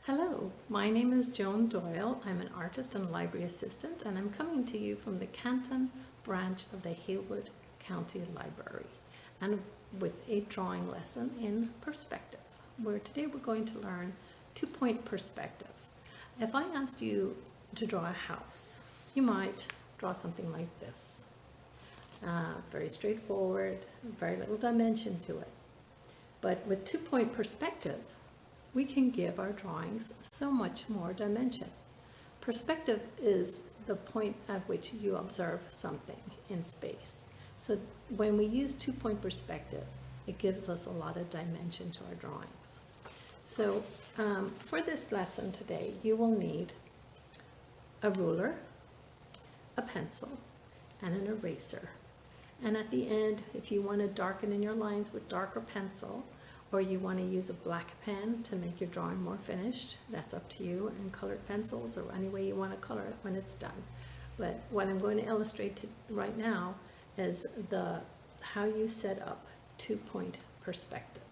Hello, my name is Joan Doyle. I'm an artist and library assistant, and I'm coming to you from the Canton branch of the Haywood County Library, and with a drawing lesson in perspective, where today we're going to learn two-point perspective. If I asked you to draw a house, you might draw something like this. Very straightforward, very little dimension to it. But with two-point perspective, we can give our drawings so much more dimension. Perspective is the point at which you observe something in space. So when we use two-point perspective, it gives us a lot of dimension to our drawings. So for this lesson today, you will need a ruler, a pencil, and an eraser. And at the end, if you want to darken in your lines with darker pencil, or you want to use a black pen to make your drawing more finished, that's up to you, and colored pencils, or any way you want to color it when it's done. But what I'm going to illustrate right now is how you set up two-point perspective.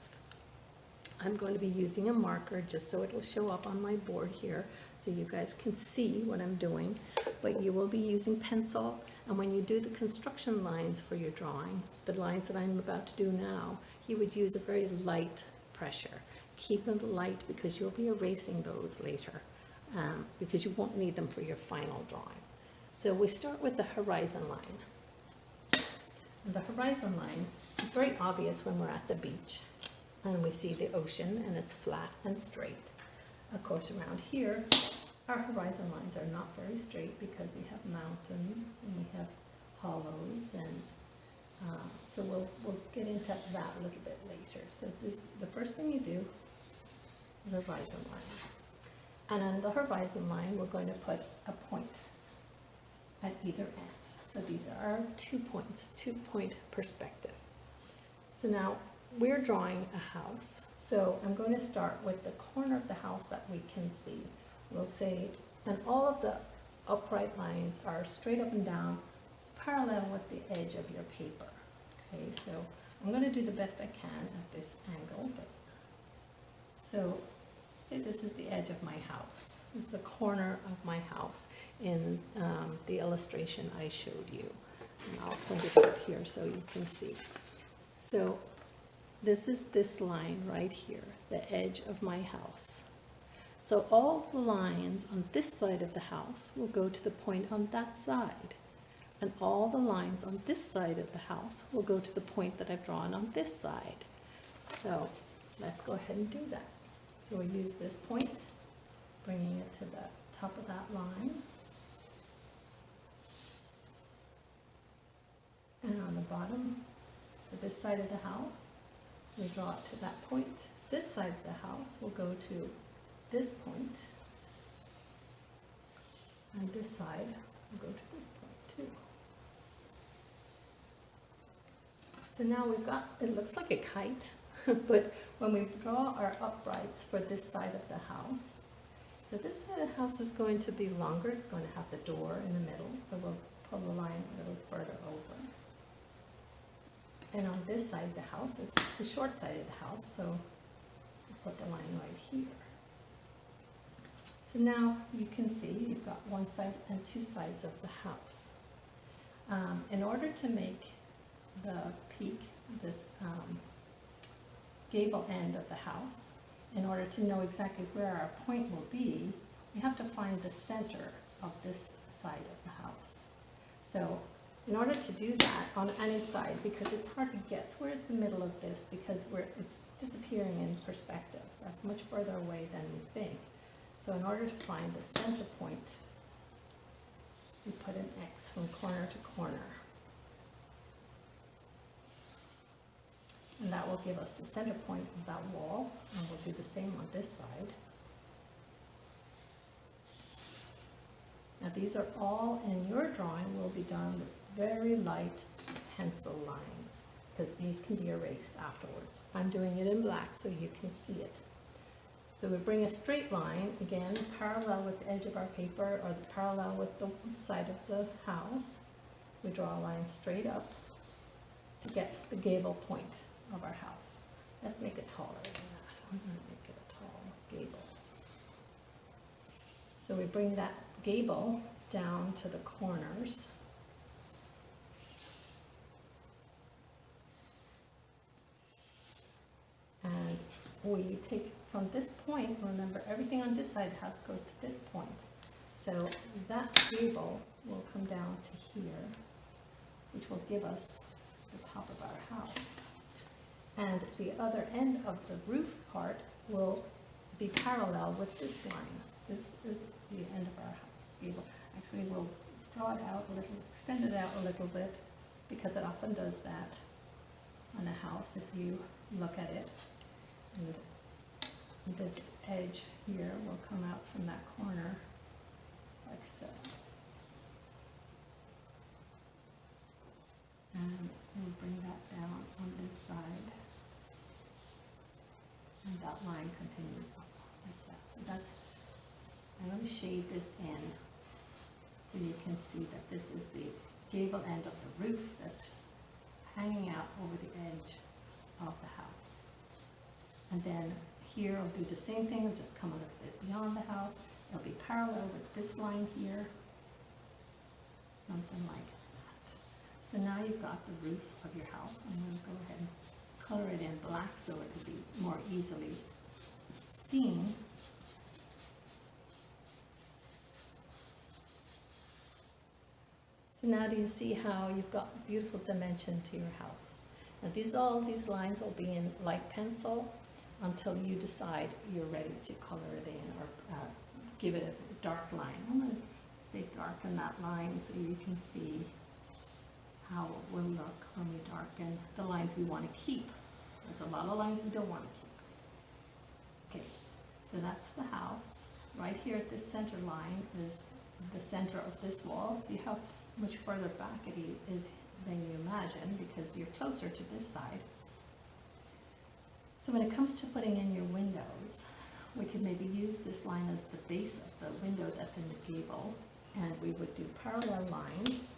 I'm going to be using a marker just so it'll show up on my board here so you guys can see what I'm doing, but you will be using pencil, and when you do the construction lines for your drawing, the lines that I'm about to do now, you would use a very light pressure. Keep them light because you'll be erasing those later, because you won't need them for your final drawing. So we start with the horizon line. And the horizon line is very obvious when we're at the beach and we see the ocean and it's flat and straight. Of course, around here, our horizon lines are not very straight because we have mountains and we have hollows, and so we'll get into that a little bit later. So the first thing you do is a horizon line. And on the horizon line, we're going to put a point at either end. So these are our 2 points, two-point perspective. So now we're drawing a house. So I'm going to start with the corner of the house that we can see. We'll say, and all of the upright lines are straight up and down, parallel with the edge of your paper. Okay, so I'm going to do the best I can at this angle. So say this is the edge of my house. This is the corner of my house in the illustration I showed you. And I'll point it out here so you can see. So this is this line right here, the edge of my house. So all the lines on this side of the house will go to the point on that side. And all the lines on this side of the house will go to the point that I've drawn on this side. So let's go ahead and do that. So we'll use this point, bringing it to the top of that line. And on the bottom, for this side of the house, we draw it to that point. This side of the house will go to this point, and this side will go to this point too. So now we've got, it looks like a kite, but when we draw our uprights for this side of the house, so this side of the house is going to be longer, it's going to have the door in the middle, so we'll pull the line a little further over. And on this side of the house, it's the short side of the house, so we'll put the line right here. So now you can see you've got one side and two sides of the house. In order to make the peak, this gable end of the house, in order to know exactly where our point will be, we have to find the center of this side of the house. So in order to do that on any side, because it's hard to guess where's the middle of this, because it's disappearing in perspective. That's much further away than we think. So in order to find the center point, we put an X from corner to corner. And that will give us the center point of that wall, and we'll do the same on this side. Now these are all in your drawing will be done with very light pencil lines, because these can be erased afterwards. I'm doing it in black so you can see it. So we bring a straight line, again, parallel with the edge of our paper, or parallel with the side of the house. We draw a line straight up to get the gable point of our house. Let's make it taller than that. I'm going to make it a tall gable. So we bring that gable down to the corners. And we take from this point, remember everything on this side of the house goes to this point. So that gable will come down to here, which will give us the top of our house. And the other end of the roof part will be parallel with this line. This is the end of our house gable. Actually, we'll draw it out a little, extend it out a little bit, because it often does that on a house if you look at it. And this edge here will come out from that corner like so. And we'll bring that down on this side. And that line continues up like that. So that's, I'm going to shade this in so you can see that this is the gable end of the roof that's hanging out over the edge of the house. And then here I'll do the same thing, we'll just come a little bit beyond the house. It'll be parallel with this line here, something like that. So now you've got the roof of your house. I'm going to go ahead and color it in black so it will be more easily seen. So now do you see how you've got beautiful dimension to your house? Now all these lines will be in light pencil until you decide you're ready to color it in or give it a dark line. I'm going to say darken that line so you can see how it will look when we darken the lines we want to keep. There's a lot of lines we don't want to keep. Okay, so that's the house. Right here at this center line is the center of this wall. See how much further back it is than you imagine because you're closer to this side. So when it comes to putting in your windows, we could maybe use this line as the base of the window that's in the gable, and we would do parallel lines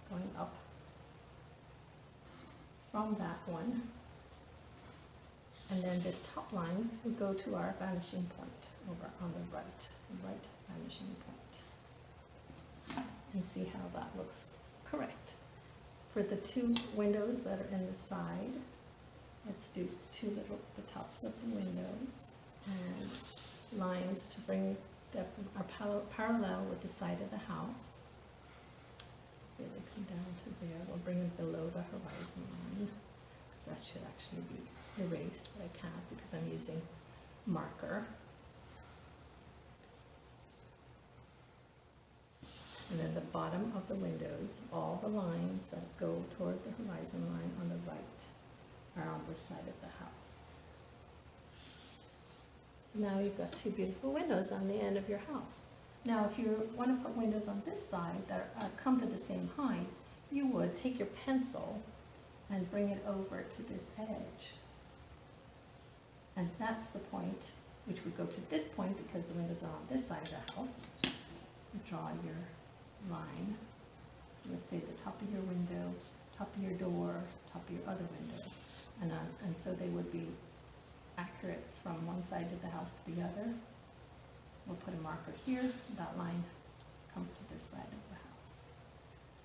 going up from that one, and then this top line would go to our vanishing point over on the right vanishing point, and see how that looks correct. For the two windows that are in the side, let's do the tops of the windows and lines to bring that are parallel with the side of the house. Really come down to there. We'll bring it below the horizon line, because that should actually be erased, but I can't because I'm using marker. And then the bottom of the windows, all the lines that go toward the horizon line on the right are on this side of the house. So now you've got two beautiful windows on the end of your house. Now if you want to put windows on this side that come to the same height, you would take your pencil and bring it over to this edge. And that's the point which would go to this point because the windows are on this side of the house. You draw your line. So let's say the top of your window, top of your door, top of your other window. And so they would be accurate from one side of the house to the other. We'll put a marker here. That line comes to this side of the house.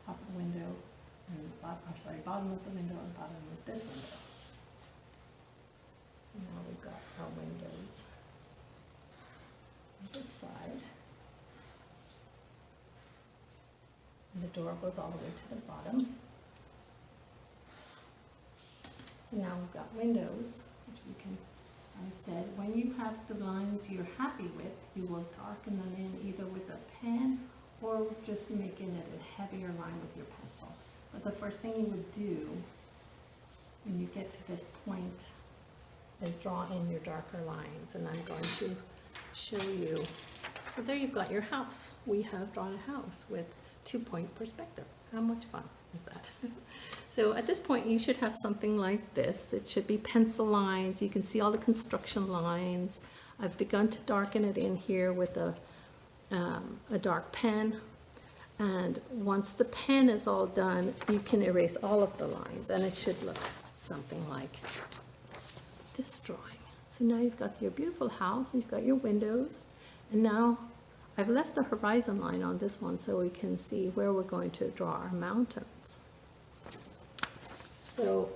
Top of the window, and bottom of the window and bottom of this window. So now we've got our windows on this side. And the door goes all the way to the bottom. So now we've got windows, which we can, I said, when you have the lines you're happy with, you will darken them in either with a pen or just making it a heavier line with your pencil. But the first thing you would do when you get to this point is draw in your darker lines, and I'm going to show you. So there you've got your house. We have drawn a house with 2-point perspective. How much fun is that? So at this point you should have something like this. It should be pencil lines. You can see all the construction lines. I've begun to darken it in here with a dark pen, and once the pen is all done you can erase all of the lines and it should look something like this drawing. So now you've got your beautiful house and you've got your windows, and now I've left the horizon line on this one so we can see where we're going to draw our mountains. So,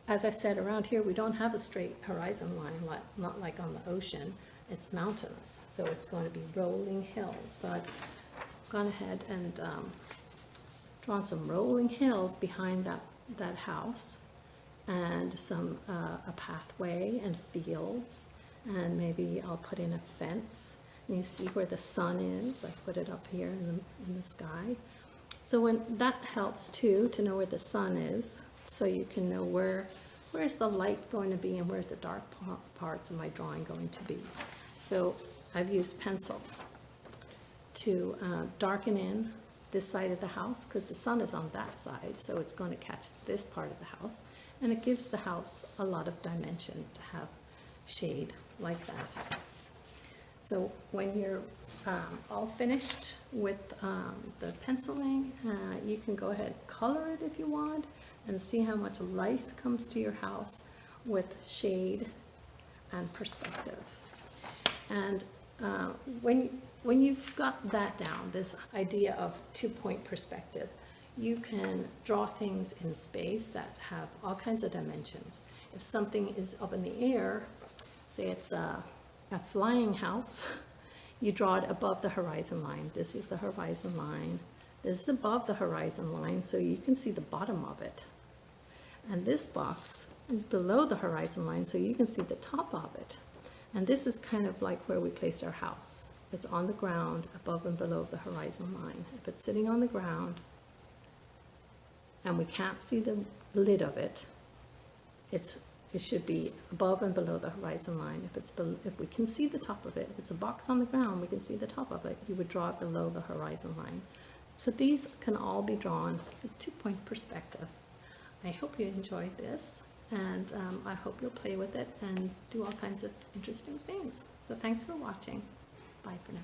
as I said, around here we don't have a straight horizon line, not like on the ocean. It's mountains, so it's going to be rolling hills. So I've gone ahead and drawn some rolling hills behind that house, and a pathway and fields, and maybe I'll put in a fence. And you see where the sun is. I put it up here in the sky. So when that helps too, to know where the sun is, so you can know where's the light going to be and where's the dark parts of my drawing going to be. So I've used pencil to darken in this side of the house, because the sun is on that side, so it's going to catch this part of the house, and it gives the house a lot of dimension to have shade like that. So when you're all finished with the penciling, you can go ahead and color it if you want, and see how much life comes to your house with shade and perspective. And when you've got that down, this idea of two-point perspective, you can draw things in space that have all kinds of dimensions. If something is up in the air, say it's a flying house, you draw it above the horizon line. This is the horizon line. This is above the horizon line, so you can see the bottom of it. And this box is below the horizon line, so you can see the top of it. And this is kind of like where we place our house. It's on the ground, above and below the horizon line. If it's sitting on the ground and we can't see the lid of it, it should be above and below the horizon line. If we can see the top of it, if it's a box on the ground, we can see the top of it, you would draw it below the horizon line. So these can all be drawn with two-point perspective. I hope you enjoyed this, and I hope you'll play with it and do all kinds of interesting things. So thanks for watching. Bye for now.